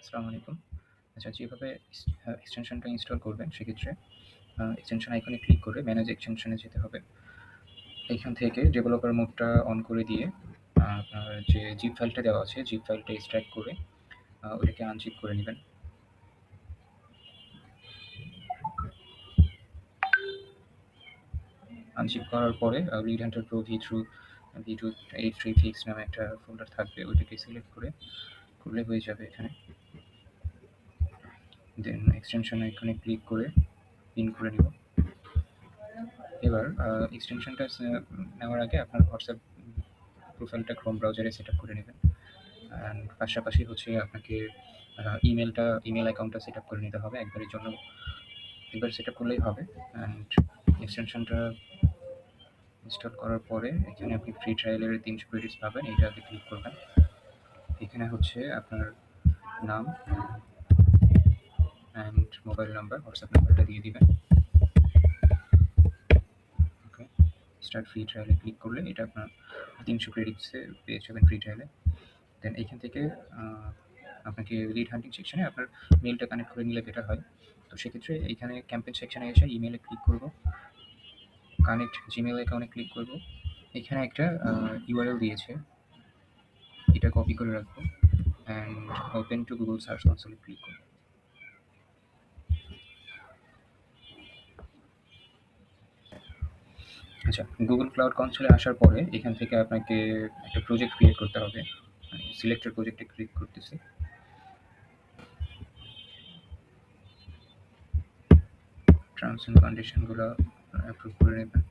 আসসালামু আলাইকুম। আচ্ছা, যেভাবে এক্সটেনশনটা ইনস্টল করবেন সেক্ষেত্রে এক্সটেনশন আইকনে ক্লিক করে ম্যানেজ এক্সটেনশনে যেতে হবে। এইখান থেকে ডেভেলপার মোডটা অন করে দিয়ে আপনার যে জিপ ফাইলটা দেওয়া আছে, জিপ ফাইলটা এক্সট্রাক্ট করে ওটাকে আনজিপ করে নেবেন। আনজিপ করার পরে রিড হান্টার প্রো ভি2 836 নামে একটা ফোল্ডার থাকবে, ওইটাকে সিলেক্ট করে করলে হয়ে যাবে এখানে। দেন এক্সটেনশন আইকনে ক্লিক করে পিন করে নিব। এবার এক্সটেনশনটা নেওয়ার আগে আপনার হোয়াটসঅ্যাপ প্রোফাইলটা ক্রোম ব্রাউজারে সেট আপ করে নেবেন। অ্যান্ড পাশাপাশি হচ্ছে আপনাকে ইমেল অ্যাকাউন্টটা সেট আপ করে নিতে হবে একবারের জন্য। একবার সেট আপ করলেই হবে। অ্যান্ড এক্সটেনশনটা ইনস্টল করার পরে এখানে আপনি ফ্রি ট্রায়ালের 300 ক্রেডিটস পাবেন, এইটাতে ক্লিক করবেন। এখানে হচ্ছে আপনার নাম অ্যান্ড মোবাইল নাম্বার, হোয়াটসঅ্যাপ নাম্বারটা দিয়ে দিবেন। ওকে, স্টার্ট ফ্রি ট্রায়ালে ক্লিক করলে এটা আপনার 300 ক্রেডিটসে পেয়ে যাবেন ফ্রি ট্রায়ালে। দেন এইখান থেকে আপনাকে লিড হান্টিং সেকশনে আপনার মেইলটা কানেক্ট করে নিলে বেটার হয়। তো সেক্ষেত্রে এইখানে ক্যাম্পেইন সেকশনে এসে ইমেলে ক্লিক করব, কানেক্ট জিমেল অ্যাকাউন্টে ক্লিক করব। এখানে একটা ইউআরএল দিয়েছে, এটা কপি করে রাখবো and open to Google search কনসোলে ক্লিক করব। আচ্ছা, গুগল ক্লাউড কনসোলে আসার পরে এখান থেকে আপনাকে একটা প্রজেক্ট ক্রিয়েট করতে হবে। মানে সিলেক্টেড প্রজেক্টে ক্লিক করতেছি। টার্মস অ্যান্ড কন্ডিশনগুলো অ্যাপ্রুভ করে নেবেন।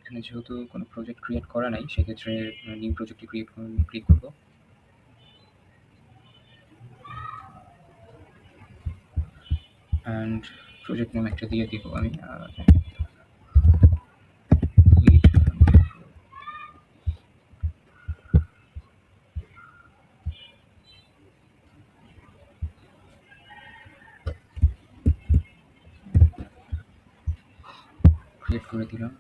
এখানে যেহেতু কোনো প্রজেক্ট ক্রিয়েট করা নাই, সেক্ষেত্রে নিউ প্রজেক্টে ক্লিক করব। অ্যান্ড প্রজেক্ট নেম একটা দিয়ে দিব আমি lead hunter pro। ক্রিয়েট করে দিলাম।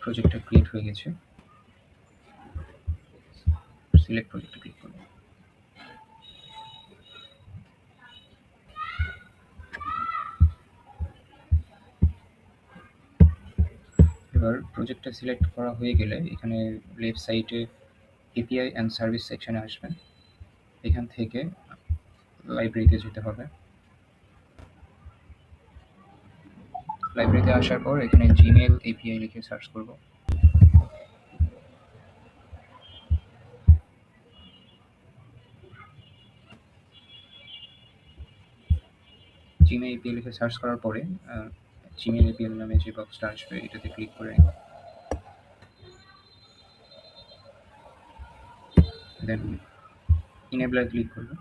প্রজেক্টটা ক্রিয়েট হয়ে গেছে। সিলেক্ট প্রজেক্টে ক্লিক করব। এবার প্রজেক্টটা সিলেক্ট করা হয়ে গেলে এখানে লেফট সাইডে এপিআই অ্যান্ড সার্ভিস সেকশনে আসবেন। এখান থেকে লাইব্রেরিতে যেতে হবে। লাইব্রেরিতে আসার পর এখানে জিমেল এপিআই লিখে সার্চ করব। জিমেল এপিআই লিখে সার্চ করার পরে জিমেল এপিআই নামে যে বক্সটা আসবে এটাতে ক্লিক করে দেন ইনেবলার ক্লিক করব।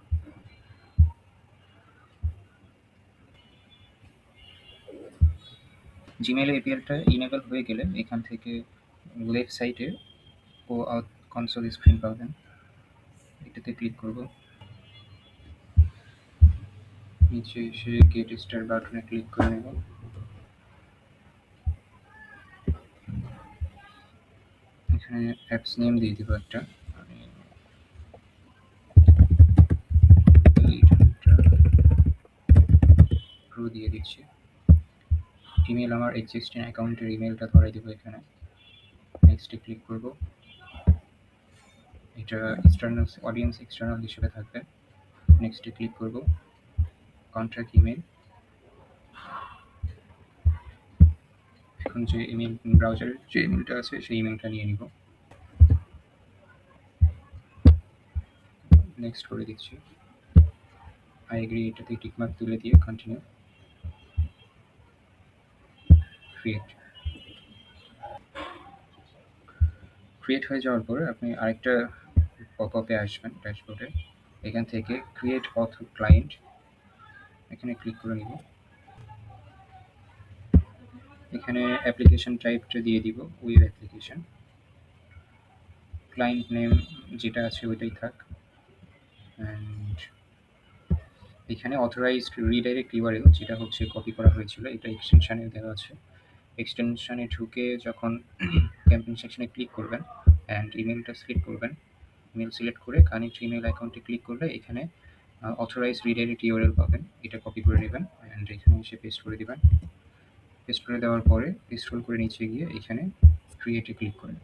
জিমেল এপিআইটা ইনেবল হয়ে গেলে এখান থেকে লেফট সাইডে ও আউট কনসোল স্ক্রিন পাবেন, এটাতে ক্লিক করব। নিচে এসে গেট স্টার বাটনে ক্লিক করে নেব। এখানে অ্যাপস নেম দিয়ে দিব একটা, আমি লিড হান্টার প্রো দিয়ে দিচ্ছি। ইমেল আমার এক্সিস্টিং অ্যাকাউন্টের ইমেলটা ধরাই দেবো এখানে। নেক্সটে ক্লিক করব। এটা অডিয়েন্স এক্সটার্নাল হিসেবে থাকবে। নেক্সটে ক্লিক করব। কন্ট্রাক্ট ইমেল, এখন যে ইমেল ব্রাউজারের যে ইমেলটা আছে সেই ইমেলটা নিয়ে নিব। নেক্সট করে দিচ্ছি। আই এগ্রি, এটাতে টিকমার্ক তুলে দিয়ে কন্টিনিউ। ক্রিয়েট হয়ে যাওয়ার পরে আপনি আরেকটা পপআপে আসবেন ড্যাশবোর্ডে। এখান থেকে ক্রিয়েট অথ ক্লায়েন্ট, এখানে ক্লিক করে নিব। এখানে অ্যাপ্লিকেশন টাইপটা দিয়ে দিব ওয়েব অ্যাপ্লিকেশন। ক্লায়েন্ট নেম যেটা আছে ওইটাই থাক। অ্যান্ড এখানে অথরাইজড রিডাইরেক্ট ইউআরএল যেটা হচ্ছে কপি করা হয়েছিল, এটা এক্সটেনশনে দেওয়া আছে। এক্সটেনশনে ঢুকে যখন ক্যাম্পেইন সেকশনে ক্লিক করবেন অ্যান্ড ইমেলটা সিলেক্ট করবেন, ইমেল সিলেক্ট করে কানেক্ট ইমেল অ্যাকাউন্টে ক্লিক করলে এখানে অথরাইজড রিডাইরেক্ট ইউআরএল পাবেন। এটা কপি করে নেবেন অ্যান্ড এখানে এসে পেস্ট করে দিবেন। পেস্ট করে দেওয়ার পরে স্ক্রল করে নিচে গিয়ে এখানে ক্রিয়েটে ক্লিক করেন।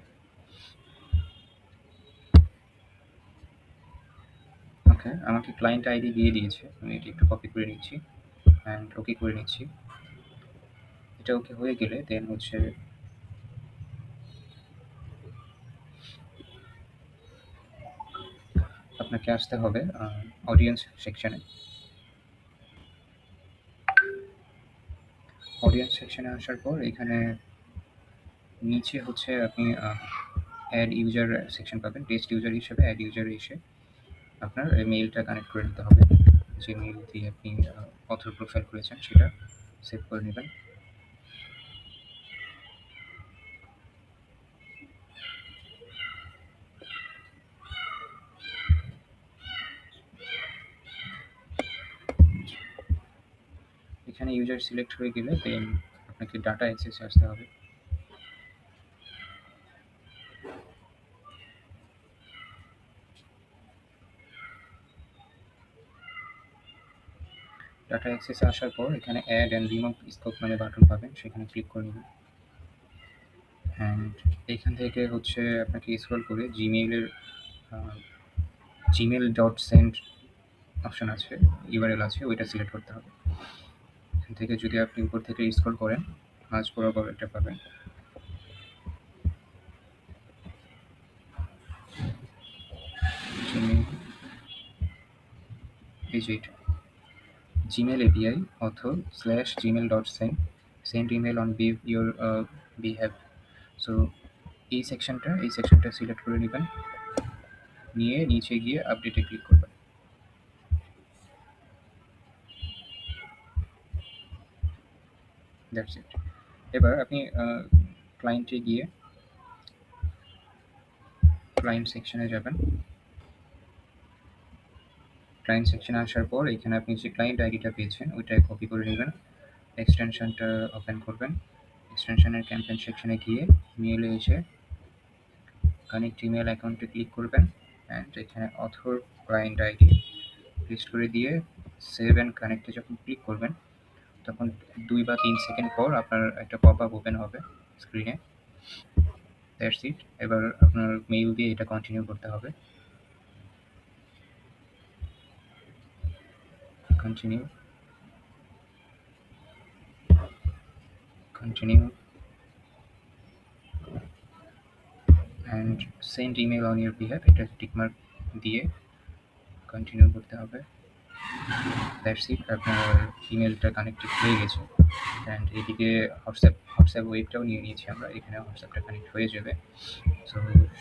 ওকে, আমাকে ক্লায়েন্ট আইডি দিয়ে দিয়েছে, আমি এটি একটু কপি করে নিচ্ছি অ্যান্ড ওকে করে নিচ্ছি। এটা ওকে হয়ে গেলে দেন হচ্ছে আপনাকে আসতে হবে অডিয়েন্স সেকশনে। অডিয়েন্স সেকশনে আসার পর এখানে নিচে হচ্ছে আপনি অ্যাড ইউজার সেকশন পাবেন। টেস্ট ইউজার হিসেবে অ্যাড ইউজারে এসে আপনার মেইলটা কানেক্ট করে নিতে হবে। যে মেইল দিয়ে আপনি অথর প্রোফাইল করেছেন সেটা সেভ করে নেবেন। এখানে ইউজার সিলেক্ট হয়ে গেলে দেন আপনাকে ডাটা অ্যাক্সেসে আসতে হবে। ডাটা অ্যাক্সেসে আসার পর এখানে অ্যাড অ্যান্ড রিমুভ স্কোপ নামে বাটন পাবেন, সেখানে ক্লিক করে নেবেন। অ্যান্ড এইখান থেকে হচ্ছে আপনাকে স্ক্রল করে জিমেল.সেন্ড অপশন আছে, ইউআরএল আছে, ওইটা সিলেক্ট করতে হবে। এখান থেকে যদি আপনি উপর থেকে স্ক্রল করেন মাঝ বরাবর একটা পাবেন, জিমেল, এই যে এটা Gmail API author /gmail.send send email on your behave. So এই সেকশনটা সিলেক্ট করে নেবেন, নিয়ে নিচে গিয়ে আপডেটে ক্লিক করবেন। That's it. এবার আপনি ক্লায়েন্টে গিয়ে ক্লায়েন্ট সেকশনে যাবেন। ক্লায়েন্ট সেকশনে আসার পর এখানে আপনি যে ক্লায়েন্ট আইডিটা পেয়েছেন ওইটা কপি করে নেবেন, এক্সটেনশনটা ওপেন করবেন। এক্সটেনশনের ক্যাম্পেইন সেকশনে গিয়ে মেইলে এসে কানেক্ট ইমেল অ্যাকাউন্টে ক্লিক করবেন অ্যান্ড এখানে অথর ক্লায়েন্ট আইডি পেস্ট করে দিয়ে সেভ অ্যান্ড কানেক্টে যখন ক্লিক করবেন তখন 2 বা 3 সেকেন্ড পর আপনার একটা পপ আপ ওপেন হবে স্ক্রিনে। That's it. এবার আপনার মেইল দিয়ে এটা কন্টিনিউ করতে হবে। Continue, continue and send email on your behave, এটা টিকমার্ক দিয়ে কন্টিনিউ করতে হবে। দ্যাটস ইট, আপনার ইমেলটা কানেক্টেড হয়ে গেছে। অ্যান্ড এদিকে হোয়াটসঅ্যাপ ওয়েবটাও নিয়ে নিয়েছি আমরা, এখানে হোয়াটসঅ্যাপটা কানেক্ট হয়ে যাবে। সো